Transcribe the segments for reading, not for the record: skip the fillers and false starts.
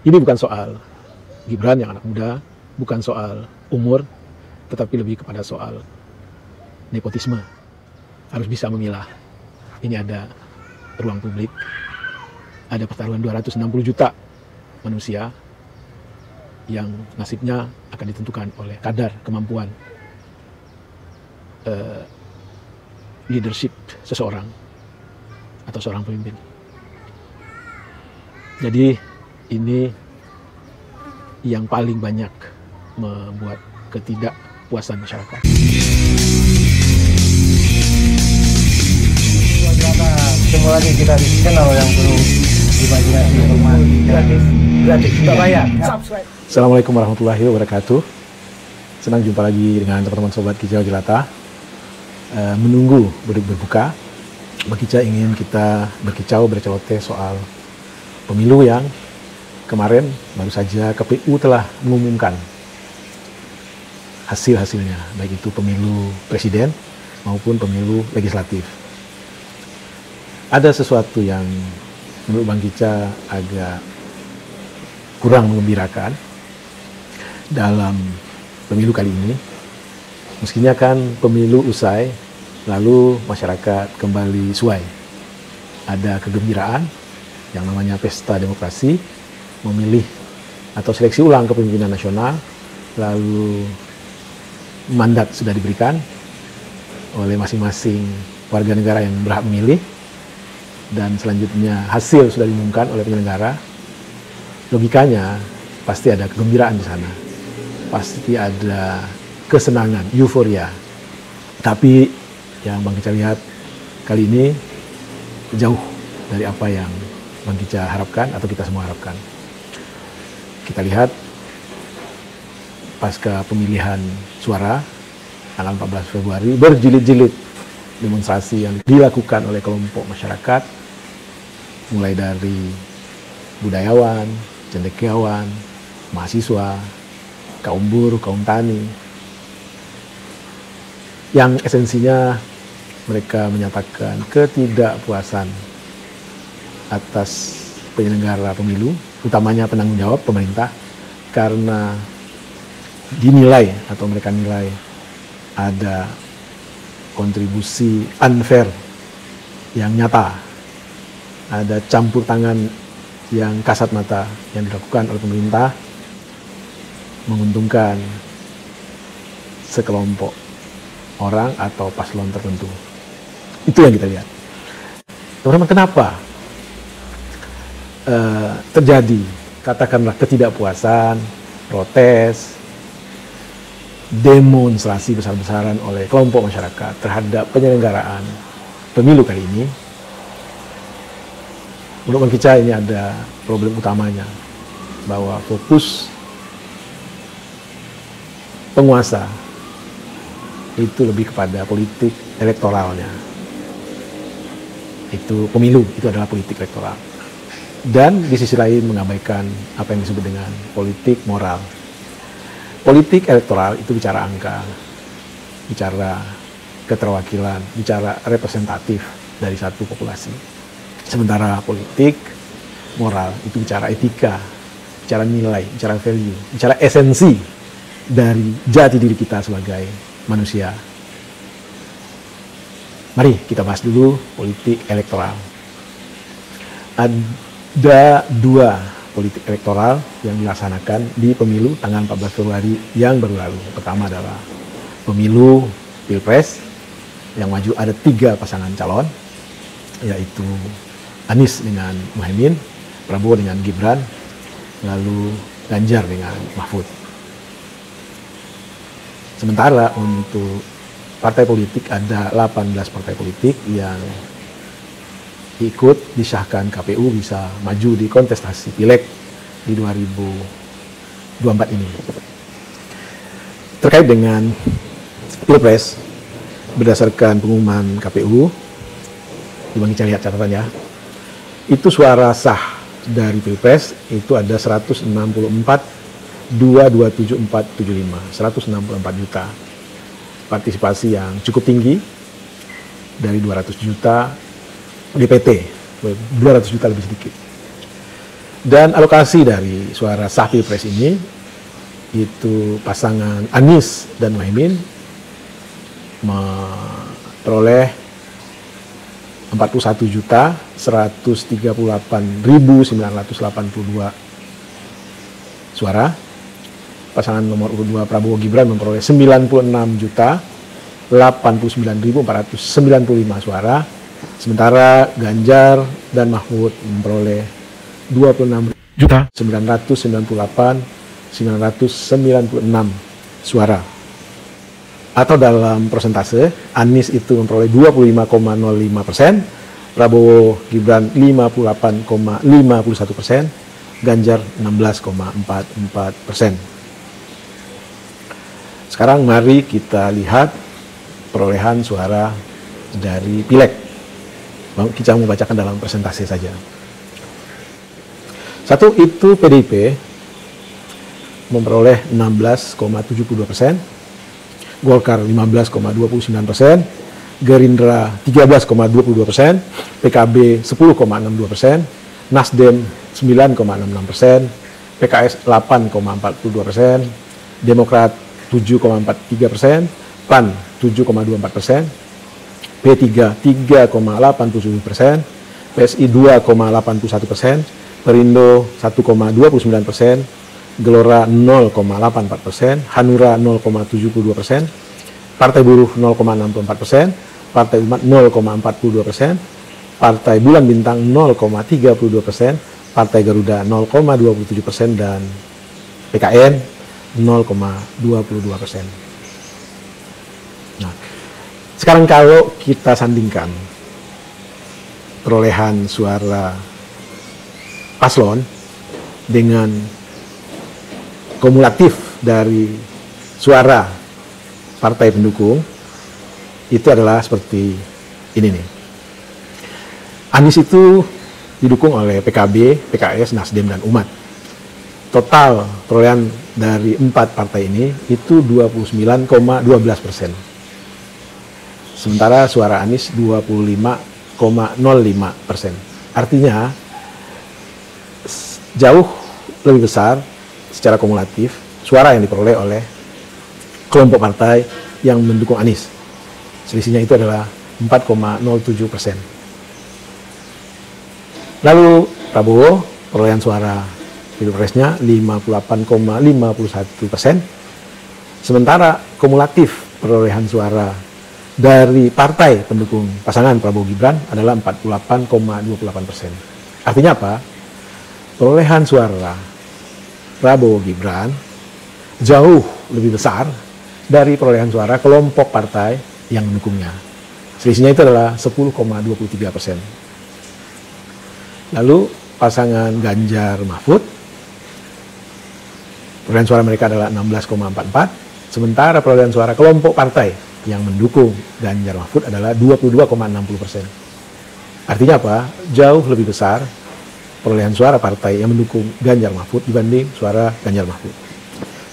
Ini bukan soal Gibran yang anak muda, bukan soal umur, tetapi lebih kepada soal nepotisme. Harus bisa memilah. Ini ada ruang publik, ada pertaruhan 260 juta manusia yang nasibnya akan ditentukan oleh kadar kemampuan leadership seseorang atau seorang pemimpin. Jadi ini yang paling banyak membuat ketidakpuasan masyarakat. Ketemu lagi kita di channel yang perlu imajinasi informasi gratis tidak bayar. Subscribe. Assalamualaikum warahmatullahi wabarakatuh. Senang jumpa lagi dengan teman-teman sobat Kicau Jelata. Menunggu berbuka, Bakica ingin kita berkicau berceloteh soal pemilu yang kemarin baru saja KPU telah mengumumkan hasil-hasilnya, baik itu pemilu presiden maupun pemilu legislatif. Ada sesuatu yang menurut Bang Kica agak kurang menggembirakan dalam pemilu kali ini. Meskinya kan pemilu usai, lalu masyarakat kembali suai. Ada kegembiraan yang namanya pesta demokrasi, memilih atau seleksi ulang kepemimpinan nasional, lalu mandat sudah diberikan oleh masing-masing warga negara yang berhak memilih, dan selanjutnya hasil sudah diumumkan oleh penyelenggara. Logikanya pasti ada kegembiraan di sana, pasti ada kesenangan, euforia. Tapi yang Bang Kica lihat kali ini jauh dari apa yang Bang Kica harapkan atau kita semua harapkan. Kita lihat pasca pemilihan suara tanggal 14 Februari, berjilid-jilid demonstrasi yang dilakukan oleh kelompok masyarakat, mulai dari budayawan, cendekiawan, mahasiswa, kaum buruh, kaum tani, yang esensinya mereka menyatakan ketidakpuasan atas penyelenggara pemilu, utamanya penanggung jawab pemerintah, karena dinilai atau mereka nilai ada kontribusi unfair yang nyata, ada campur tangan yang kasat mata yang dilakukan oleh pemerintah menguntungkan sekelompok orang atau paslon tertentu. Itu yang kita lihat. Teman-teman, kenapa terjadi katakanlah ketidakpuasan, protes, demonstrasi besar-besaran oleh kelompok masyarakat terhadap penyelenggaraan pemilu kali ini? Menurut Bang Kica ini ada problem utamanya, bahwa fokus penguasa itu lebih kepada politik elektoralnya. Itu pemilu, itu adalah politik elektoral. Dan di sisi lain mengabaikan apa yang disebut dengan politik moral. Politik elektoral itu bicara angka, bicara keterwakilan, bicara representatif dari satu populasi. Sementara politik moral itu bicara etika, bicara nilai, bicara value, bicara esensi dari jati diri kita sebagai manusia. Mari kita bahas dulu politik elektoral. Ada dua politik elektoral yang dilaksanakan di pemilu tanggal 14 Februari yang baru lalu. Pertama adalah pemilu Pilpres yang maju ada 3 pasangan calon, yaitu Anies dengan Muhaimin, Prabowo dengan Gibran, lalu Ganjar dengan Mahfud. Sementara untuk partai politik ada 18 partai politik yang ikut disahkan KPU bisa maju di kontestasi Pileg di 2024 ini. Terkait dengan Pilpres, berdasarkan pengumuman KPU, Bang Kica lihat catatannya, itu suara sah dari Pilpres itu ada 164,227,475, 164 juta. Partisipasi yang cukup tinggi dari 200 juta DPT, 200 juta lebih sedikit. Dan alokasi dari suara sah Pilpres ini, itu pasangan Anies dan Muhaimin memperoleh 41.138.982 suara. Pasangan nomor urut 2 Prabowo Gibran memperoleh 96.089.495 suara. Sementara Ganjar dan Mahfud memperoleh 26.998.996 suara. Atau dalam persentase, Anies itu memperoleh 25,05%, Prabowo Gibran 58,51%, Ganjar 16,44%. Sekarang mari kita lihat perolehan suara dari Pileg. Kita mau bacakan dalam persentase saja. Satu itu PDIP memperoleh 16,72%, Golkar 15,29%, Gerindra 13,22%, PKB 10,62%, Nasdem 9,66%, PKS 8,42%, Demokrat 7,43%, PAN 7,24%, P3 3,87%, PSI 2,81%, Perindo 1,29%, Gelora 0,84%, Hanura 0,72%, Partai Buruh 0,64%, Partai Umat 0,42%, Partai Bulan Bintang 0,32%, Partai Garuda 0,27%, dan PKN 0,22%. Nah, sekarang kalau kita sandingkan perolehan suara paslon dengan kumulatif dari suara partai pendukung, itu adalah seperti ini nih. Anies itu didukung oleh PKB, PKS, Nasdem, dan Umat. Total perolehan dari 4 partai ini itu 29,12%. Sementara suara Anies 25,05%. Artinya jauh lebih besar secara kumulatif suara yang diperoleh oleh kelompok partai yang mendukung Anies. Selisihnya itu adalah 4,07%. Lalu Prabowo perolehan suara Pilpresnya 58,51%. Sementara kumulatif perolehan suara dari partai pendukung pasangan Prabowo Gibran adalah 48,28%. Artinya apa? Perolehan suara Prabowo Gibran jauh lebih besar dari perolehan suara kelompok partai yang mendukungnya. Selisihnya itu adalah 10,23%. Lalu pasangan Ganjar Mahfud, perolehan suara mereka adalah 16,44, sementara perolehan suara kelompok partai yang mendukung Ganjar Mahfud adalah 22,60%. Artinya apa? Jauh lebih besar perolehan suara partai yang mendukung Ganjar Mahfud dibanding suara Ganjar Mahfud.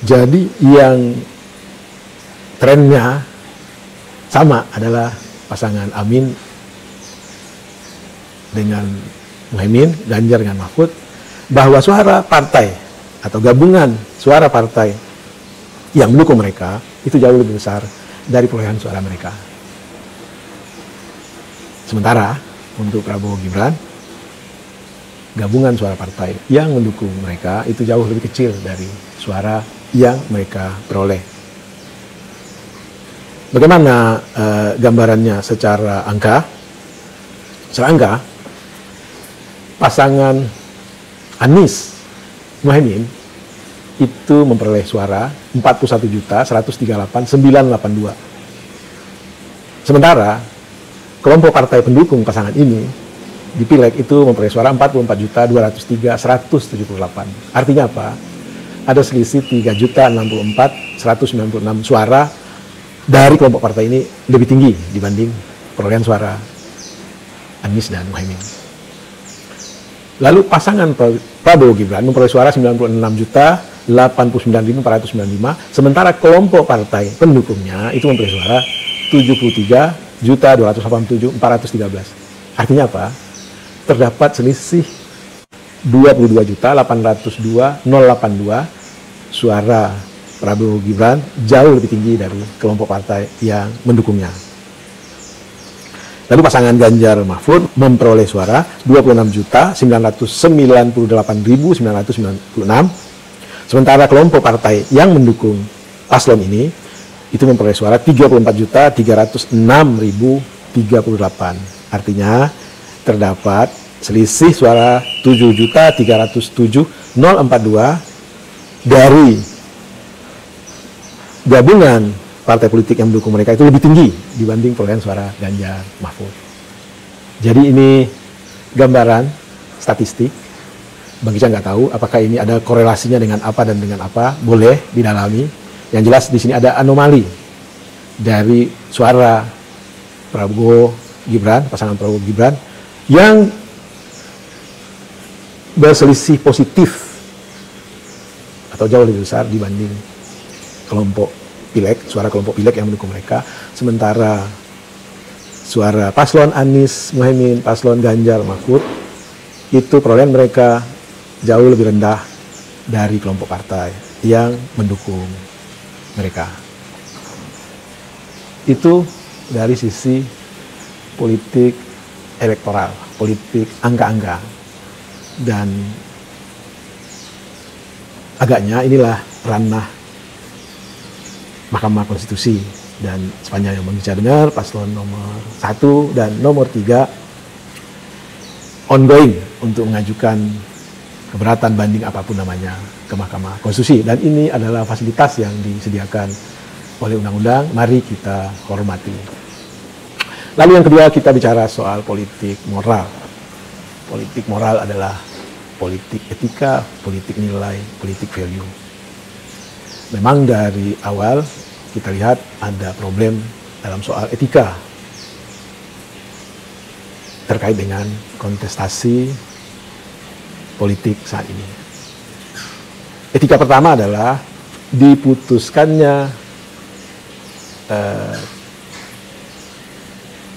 Jadi yang trennya sama adalah pasangan Amin dengan Muhaimin, Ganjar dengan Mahfud, bahwa suara partai atau gabungan suara partai yang mendukung mereka itu jauh lebih besar dari perolehan suara mereka. Sementara untuk Prabowo Gibran, gabungan suara partai yang mendukung mereka itu jauh lebih kecil dari suara yang mereka peroleh. Bagaimana gambarannya secara angka? Secara angka, pasangan Anies Muhaimin itu memperoleh suara 41.138.982. Sementara kelompok partai pendukung pasangan ini di Pileg itu memperoleh suara 44.203.178. Artinya apa? Ada selisih 3.064.196 suara dari kelompok partai ini lebih tinggi dibanding perolehan suara Anies dan Muhaimin. Lalu pasangan Prabowo Gibran memperoleh suara 96.089.495, sementara kelompok partai pendukungnya itu memperoleh suara 73.287.413. Artinya apa? Terdapat selisih 22.802.082 suara Prabowo Gibran jauh lebih tinggi dari kelompok partai yang mendukungnya. Lalu pasangan Ganjar Mahfud memperoleh suara 26.998.996, sementara kelompok partai yang mendukung paslon ini itu memperoleh suara 34.306.038. Artinya terdapat selisih suara 7.307.042 dari gabungan partai politik yang mendukung mereka itu lebih tinggi dibanding perolehan suara Ganjar Mahfud. Jadi ini gambaran statistik. Bang Ica nggak tahu apakah ini ada korelasinya dengan apa dan dengan apa, boleh didalami. Yang jelas di sini ada anomali dari suara Prabowo Gibran, pasangan Prabowo Gibran, yang berselisih positif atau jauh lebih besar dibanding kelompok pileg, suara kelompok pileg yang mendukung mereka. Sementara suara paslon Anies Muhaimin, paslon Ganjar Mahfud, itu perolehan mereka jauh lebih rendah dari kelompok partai yang mendukung mereka. Itu dari sisi politik elektoral, politik angka-angka. Dan agaknya inilah ranah Mahkamah Konstitusi, dan sepanjang yang Bang Ica dengar, paslon nomor 1 dan nomor 3 ongoing untuk mengajukan keberatan banding apapun namanya ke Mahkamah Konstitusi, dan ini adalah fasilitas yang disediakan oleh undang-undang, mari kita hormati. Lalu yang kedua, kita bicara soal politik moral. Politik moral adalah politik etika, politik nilai, politik value. Memang dari awal kita lihat ada problem dalam soal etika terkait dengan kontestasi politik saat ini. Etika pertama adalah diputuskannya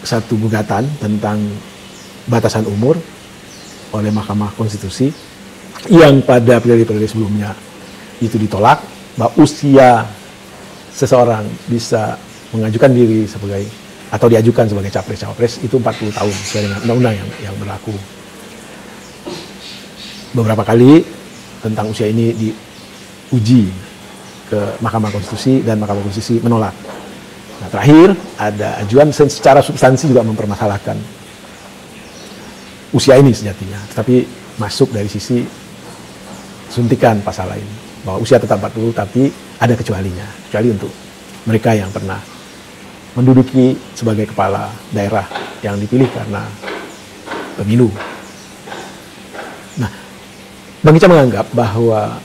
satu gugatan tentang batasan umur oleh Mahkamah Konstitusi yang pada periode-periode sebelumnya itu ditolak, bahwa usia seseorang bisa mengajukan diri sebagai atau diajukan sebagai capres-cawapres itu 40 tahun sesuai dengan undang-undang yang berlaku. Beberapa kali tentang usia ini diuji ke Mahkamah Konstitusi dan Mahkamah Konstitusi menolak. Nah, terakhir ada ajuan secara substansi juga mempermasalahkan usia ini sejatinya, tetapi masuk dari sisi suntikan pasal lain, bahwa usia tetap 40 tapi ada kecualinya, kecuali untuk mereka yang pernah menduduki sebagai kepala daerah yang dipilih karena pemilu. Nah, Bang Ica menganggap bahwa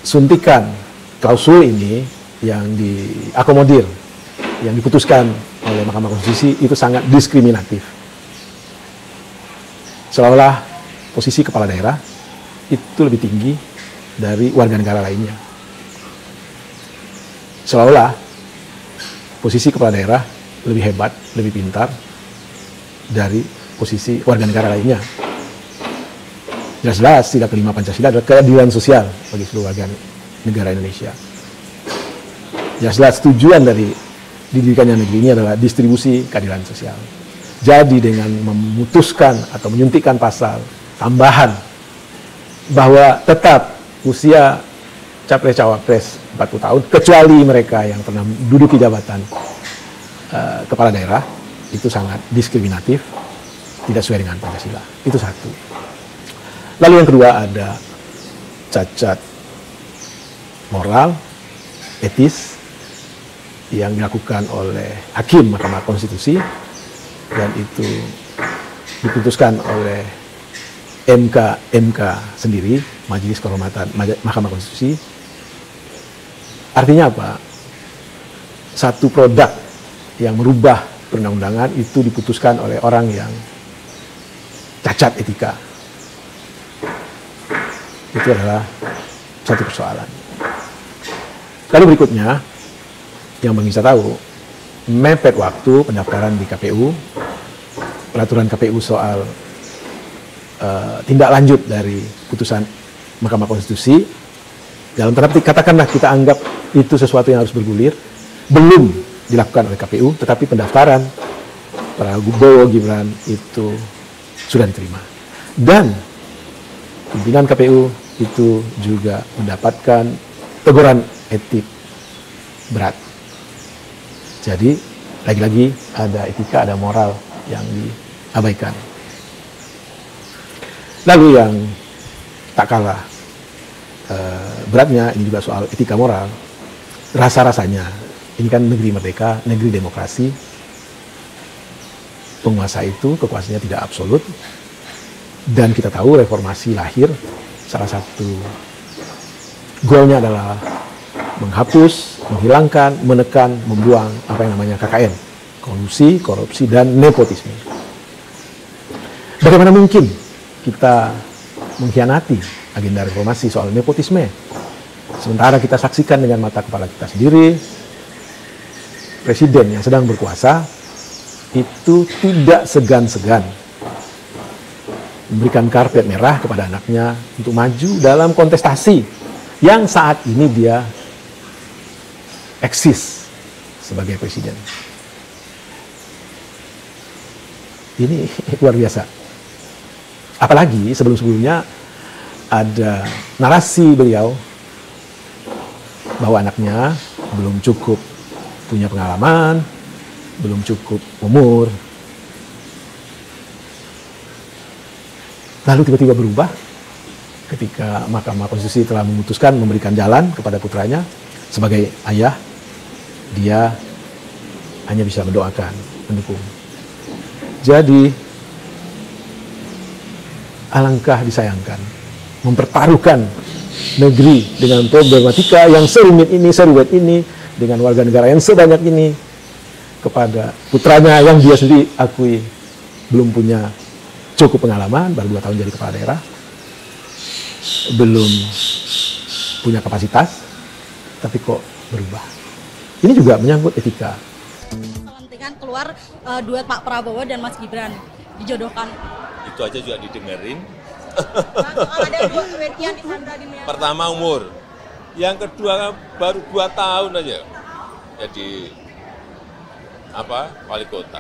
suntikan klausul ini yang diakomodir, yang diputuskan oleh Mahkamah Konstitusi itu sangat diskriminatif. Seolah-olah posisi kepala daerah itu lebih tinggi dari warga negara lainnya. Seolah-olah posisi kepala daerah lebih hebat, lebih pintar dari posisi warga negara lainnya. Jelas-jelas sila kelima Pancasila adalah keadilan sosial bagi seluruh warga negara Indonesia. Jelas-jelas tujuan dari didirikannya negeri ini adalah distribusi keadilan sosial. Jadi dengan memutuskan atau menyuntikkan pasal tambahan bahwa tetap usia capres-cawapres 40 tahun, kecuali mereka yang pernah menduduki jabatan kepala daerah, itu sangat diskriminatif, tidak sesuai dengan Pancasila. Itu satu. Lalu yang kedua ada cacat moral, etis, yang dilakukan oleh Hakim Mahkamah Konstitusi, dan itu diputuskan oleh MK sendiri, Majelis Kehormatan Mahkamah Konstitusi. Artinya apa? Satu produk yang merubah perundang-undangan itu diputuskan oleh orang yang cacat etika. Itu adalah satu persoalan. Lalu berikutnya, yang Bang Ica tahu, mepet waktu pendaftaran di KPU, peraturan KPU soal tindak lanjut dari putusan Mahkamah Konstitusi. Dalam tanda petik katakanlah kita anggap itu sesuatu yang harus bergulir, belum dilakukan oleh KPU, tetapi pendaftaran Prabowo Gibran itu sudah diterima. Dan pimpinan KPU itu juga mendapatkan teguran etik berat. Jadi lagi-lagi ada etika, ada moral yang diabaikan. Lalu yang tak kalah beratnya, ini juga soal etika moral. Rasa-rasanya, ini kan negeri merdeka, negeri demokrasi. Penguasa itu kekuasaannya tidak absolut. Dan kita tahu reformasi lahir, salah satu goalnya adalah menghapus, menghilangkan, menekan, membuang apa yang namanya KKN. Kolusi, korupsi, dan nepotisme. Bagaimana mungkin kita mengkhianati agenda reformasi soal nepotisme? Sementara kita saksikan dengan mata kepala kita sendiri, presiden yang sedang berkuasa itu tidak segan-segan memberikan karpet merah kepada anaknya untuk maju dalam kontestasi yang saat ini dia eksis sebagai presiden. Ini luar biasa. Apalagi sebelum-sebelumnya ada narasi beliau bahwa anaknya belum cukup punya pengalaman, belum cukup umur. Lalu tiba-tiba berubah ketika Mahkamah Konstitusi telah memutuskan memberikan jalan kepada putranya. Sebagai ayah, dia hanya bisa mendoakan, mendukung. Jadi alangkah disayangkan mempertaruhkan negeri dengan problematika yang serumit ini, seruwet ini, dengan warga negara yang sebanyak ini kepada putranya yang dia sendiri akui belum punya cukup pengalaman, baru 2 tahun jadi kepala daerah, belum punya kapasitas, tapi kok berubah. Ini juga menyangkut etika. Pelantikan keluar duet Pak Prabowo dan Mas Gibran dijodohkan. Itu aja juga didengerin. Ada 2 kriteria di sana. Pertama umur, yang kedua baru 2 tahun aja jadi wali kota.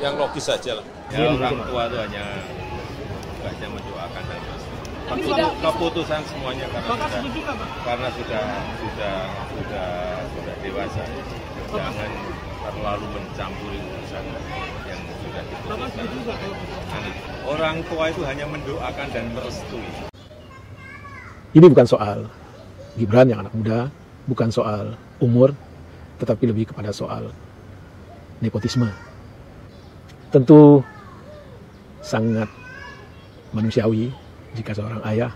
Yang logis saja lah. Ya, orang tua itu hanya mendoakan dan keputusan semuanya karena sudah dewasa. Jangan terlalu mencampuri urusan yang sudah diputuskan. Orang tua itu hanya mendoakan dan merestui. Ini bukan soal Gibran yang anak muda, bukan soal umur, tetapi lebih kepada soal nepotisme. Tentu sangat manusiawi jika seorang ayah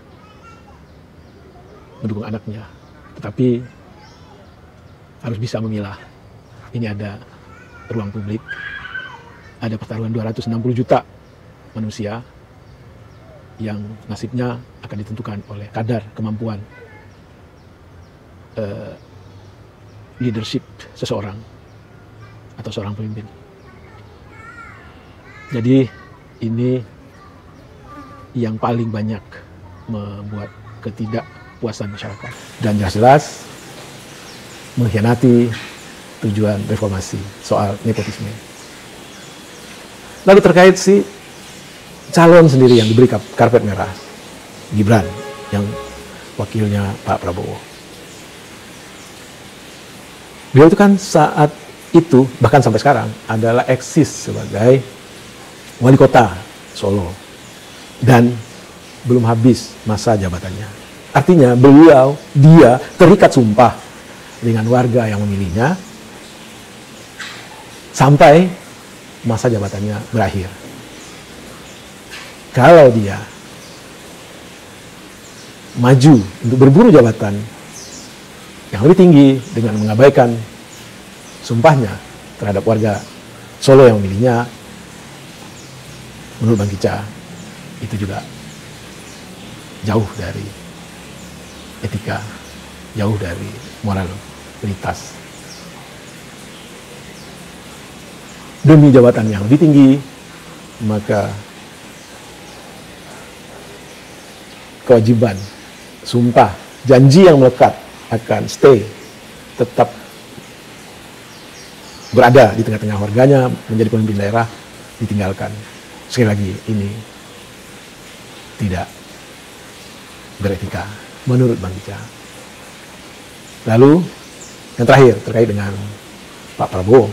mendukung anaknya, tetapi harus bisa memilah. Ini ada ruang publik, ada pertaruhan 260 juta manusia yang nasibnya akan ditentukan oleh kadar kemampuan leadership seseorang atau seorang pemimpin. Jadi ini yang paling banyak membuat ketidakpuasan masyarakat dan jelas-jelas mengkhianati tujuan reformasi soal nepotisme. Lalu terkait si calon sendiri yang diberi karpet merah, Gibran yang wakilnya Pak Prabowo. Beliau itu kan saat itu bahkan sampai sekarang adalah eksis sebagai wali kota Solo dan belum habis masa jabatannya. Artinya dia terikat sumpah dengan warga yang memilihnya sampai masa jabatannya berakhir. Kalau dia maju untuk berburu jabatan yang lebih tinggi dengan mengabaikan sumpahnya terhadap warga Solo yang memilihnya, menurut Bang Kicca, itu juga jauh dari etika, jauh dari moralitas. Demi jabatan yang lebih tinggi, maka kewajiban, sumpah, janji yang melekat akan stay, tetap berada di tengah-tengah warganya, menjadi pemimpin daerah, ditinggalkan. Sekali lagi, ini tidak beretika menurut Bang Ica. Lalu yang terakhir terkait dengan Pak Prabowo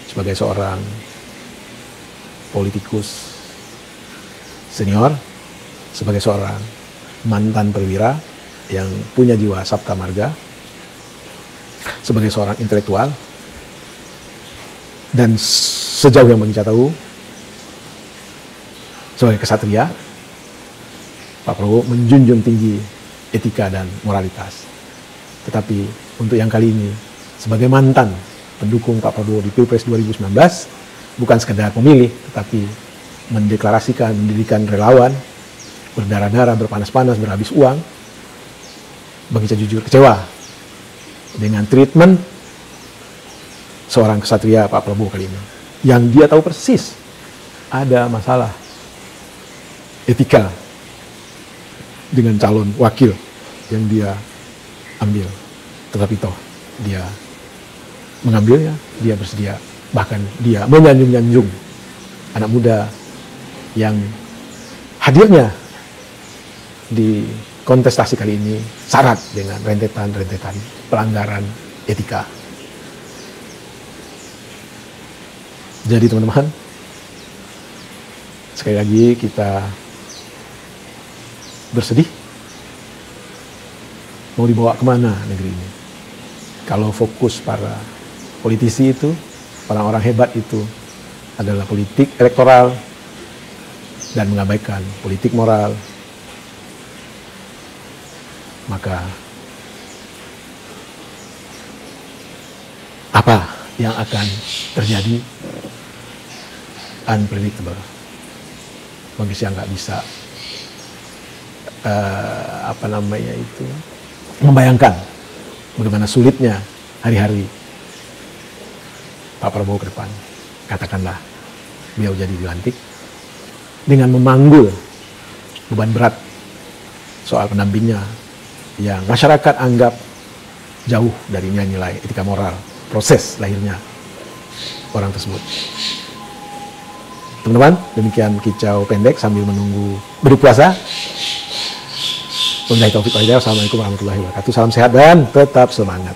sebagai seorang politikus senior, sebagai seorang mantan perwira yang punya jiwa sabta marga, sebagai seorang intelektual, dan sejauh yang Bang Ica tahu sebagai kesatria, Pak Prabowo menjunjung tinggi etika dan moralitas. Tetapi untuk yang kali ini, sebagai mantan pendukung Pak Prabowo di Pilpres 2019, bukan sekedar pemilih, tetapi mendeklarasikan, mendirikan relawan, berdarah-darah, berpanas-panas, berhabis uang, Bang Ica jujur kecewa dengan treatment seorang kesatria Pak Prabowo kali ini. Yang dia tahu persis ada masalah etika dengan calon wakil yang dia ambil. Tetapi toh dia mengambilnya, dia bersedia, bahkan dia menyanjung-nyanjung anak muda yang hadirnya di kontestasi kali ini syarat dengan rentetan-rentetan pelanggaran etika. Jadi teman-teman, sekali lagi kita bersedih. Mau dibawa kemana negeri ini? Kalau fokus para politisi itu, orang-orang hebat itu adalah politik elektoral dan mengabaikan politik moral, maka apa yang akan terjadi? Unpredictable. Manusia nggak bisa membayangkan bagaimana sulitnya hari-hari Pak Prabowo ke depan. Katakanlah beliau jadi dilantik dengan memanggul beban berat soal pendampingnya yang masyarakat anggap jauh dari nilai-nilai etika moral proses lahirnya orang tersebut. Teman-teman, demikian kicau pendek sambil menunggu berpuasa. Wabillahi taufiq wal hidayah. Assalamualaikum warahmatullahi wabarakatuh. Salam sehat dan tetap semangat.